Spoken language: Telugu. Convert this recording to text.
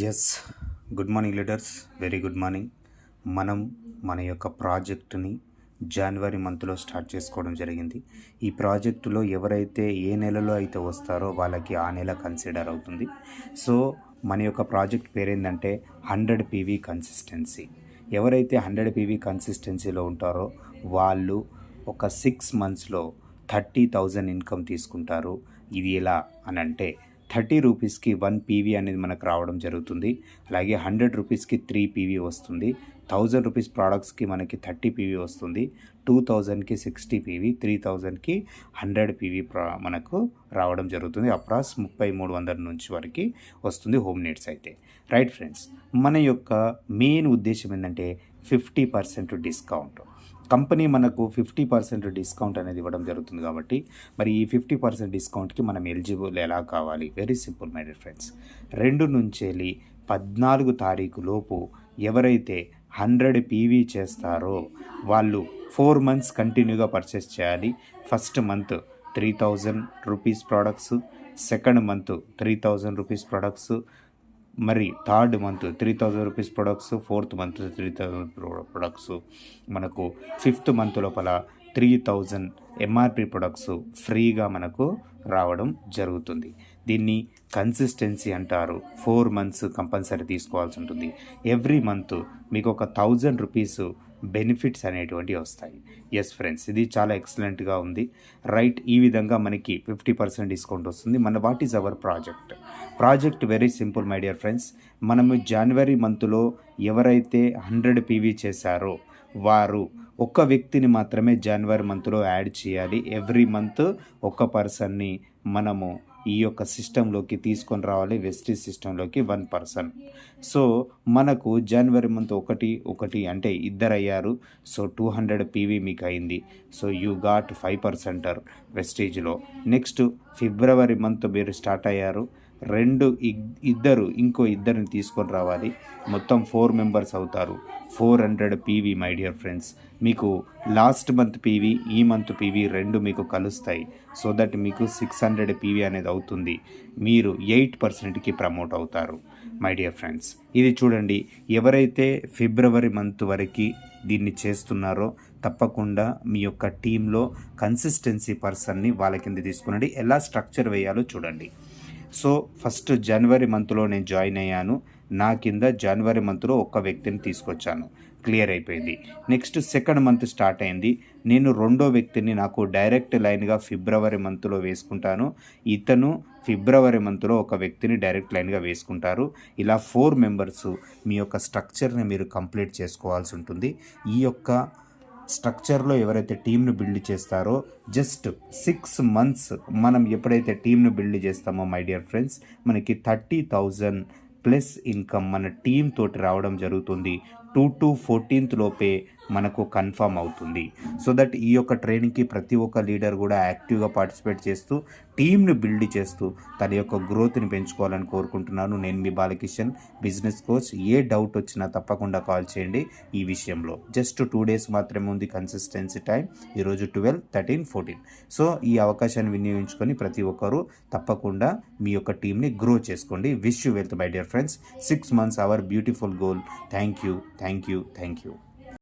Yes. Good morning leaders, very good morning. మనం మన యొక్క ప్రాజెక్టుని జనవరి మంత్లో స్టార్ట్ చేసుకోవడం జరిగింది. ఈ ప్రాజెక్టులో ఎవరైతే ఏ నెలలో అయితే వస్తారో వాళ్ళకి ఆ నెల కన్సిడర్ అవుతుంది. సో మన యొక్క ప్రాజెక్ట్ పేరేంటంటే 100 PV కన్సిస్టెన్సీ. ఎవరైతే 100 PV కన్సిస్టెన్సీలో ఉంటారో వాళ్ళు ఒక 6 monthsలో 30,000 ఇన్కమ్ తీసుకుంటారు. ఇది ఎలా అని అంటే 30 రూపీస్కి 1 PV అనేది మనకు రావడం జరుగుతుంది. అలాగే 100 రూపీస్కి 3 PV వస్తుంది. 1000 రూపీస్ ప్రోడక్ట్స్కి మనకి 30 PV వస్తుంది. 2000కి 60 PV, 3000కి 100 PV మనకు రావడం జరుగుతుంది. అప్రాక్స్ 3300 నుంచి వరకు వస్తుంది హోమ్ నీడ్స్ అయితే. రైట్ ఫ్రెండ్స్, మన యొక్క మెయిన్ ఉద్దేశం ఏంటంటే 50% డిస్కౌంట్. కంపెనీ మనకు 50% డిస్కౌంట్ అనేది ఇవ్వడం జరుగుతుంది. కాబట్టి మరి ఈ 50% డిస్కౌంట్కి మనం ఎలిజిబుల్ ఎలా కావాలి? Very simple my dear friends. 2 నుంచి 14 తారీఖు లోపు ఎవరైతే 100 PV చేస్తారో వాళ్ళు 4 months కంటిన్యూగా పర్చేస్ చేయాలి. First month 3000 rupees products, second month 3000 rupees products, మరి third month 3000 rupees products, fourth month 3000 products, మనకు ఫిఫ్త్ మంత్ లోపల 3000 MRP ప్రొడక్ట్స్ ఫ్రీగా మనకు రావడం జరుగుతుంది. దీన్ని కన్సిస్టెన్సీ అంటారు. 4 months కంపల్సరీ తీసుకోవాల్సి ఉంటుంది. ఎవ్రీ మంత్ మీకు ఒక 1000 రూపీస్ బెనిఫిట్స్ అనేటువంటివి వస్తాయి. ఎస్ ఫ్రెండ్స్, ఇది చాలా ఎక్సలెంట్గా ఉంది. రైట్, ఈ విధంగా మనకి 50% డిస్కౌంట్ వస్తుంది. What is our project very simple my dear friends. మనము జనవరి మంత్లో ఎవరైతే 100 PV చేశారో వారు ఒక్క వ్యక్తిని మాత్రమే జనవరి మంత్లో యాడ్ చేయాలి. ఎవ్రీ మంత్ ఒక్క పర్సన్ని మనము ఈ యొక్క సిస్టంలోకి తీసుకొని రావాలి, వెస్టీజ్ సిస్టంలోకి 1 person. సో మనకు జనవరి మంత్ ఒకటి అంటే ఇద్దరు అయ్యారు. సో 200 PV మీకు అయింది. సో యూ గాట్ 5% వెస్టీజ్లో. నెక్స్ట్ ఫిబ్రవరి మంత్ మీరు స్టార్ట్ అయ్యారు. ఇంకో ఇద్దరిని తీసుకొని రావాలి. మొత్తం 4 members అవుతారు. 400 PV మై డియర్ ఫ్రెండ్స్. మీకు లాస్ట్ మంత్ PV, ఈ మంత్ PV రెండు మీకు కలుస్తాయి. సో దట్ మీకు 600 PV అనేది అవుతుంది. మీరు 8%కి ప్రమోట్ అవుతారు మై డియర్ ఫ్రెండ్స్. ఇది చూడండి, ఎవరైతే ఫిబ్రవరి మంత్ వరకు దీన్ని చేస్తున్నారో తప్పకుండా మీ యొక్క టీంలో కన్సిస్టెన్సీ పర్సన్ని వాళ్ళ కింద తీసుకునండి. ఎలా స్ట్రక్చర్ వేయాలో చూడండి. సో ఫస్ట్ జనవరి మంత్లో నేను జాయిన్ అయ్యాను. నా కింద జనవరి మంత్లో ఒక్క వ్యక్తిని తీసుకొచ్చాను, క్లియర్ అయిపోయింది. నెక్స్ట్ సెకండ్ మంత్ స్టార్ట్ అయింది. నేను రెండో వ్యక్తిని నాకు డైరెక్ట్ లైన్గా ఫిబ్రవరి మంత్లో వేసుకుంటాను. ఇతను ఫిబ్రవరి మంత్లో ఒక వ్యక్తిని డైరెక్ట్ లైన్గా వేసుకుంటారు. ఇలా 4 members మీ యొక్క స్ట్రక్చర్ని మీరు కంప్లీట్ చేసుకోవాల్సి ఉంటుంది. ఈ యొక్క స్ట్రక్చర్లో ఎవరైతే టీమ్ను బిల్డ్ చేస్తారో జస్ట్ 6 months మనం ఎప్పుడైతే టీమ్ను బిల్డ్ చేస్తామో మై డియర్ ఫ్రెండ్స్, మనకి 30,000 ప్లస్ ఇన్కమ్ మన టీమ్ తోటి రావడం జరుగుతుంది. 2 to 14th లోపే మనకు కన్ఫర్మ్ అవుతుంది. సో దట్ ఈ యొక్క ట్రైనింగ్కి ప్రతి ఒక్క లీడర్ కూడా యాక్టివ్గా పార్టిసిపేట్ చేస్తూ టీమ్ను బిల్డ్ చేస్తూ తన యొక్క గ్రోత్ని పెంచుకోవాలని కోరుకుంటున్నాను. నేను మీ బాలకిషన్, బిజినెస్ కోచ్. ఏ డౌట్ వచ్చినా తప్పకుండా కాల్ చేయండి. ఈ విషయంలో జస్ట్ 2 days మాత్రమే ఉంది కన్సిస్టెన్సీ టైం. ఈరోజు 12, 13, 14. సో ఈ అవకాశాన్ని వినియోగించుకొని ప్రతి ఒక్కరూ తప్పకుండా మీ యొక్క టీంని గ్రో చేసుకోండి. Wish you wealth my dear friends. 6 months our beautiful goal. Thank you.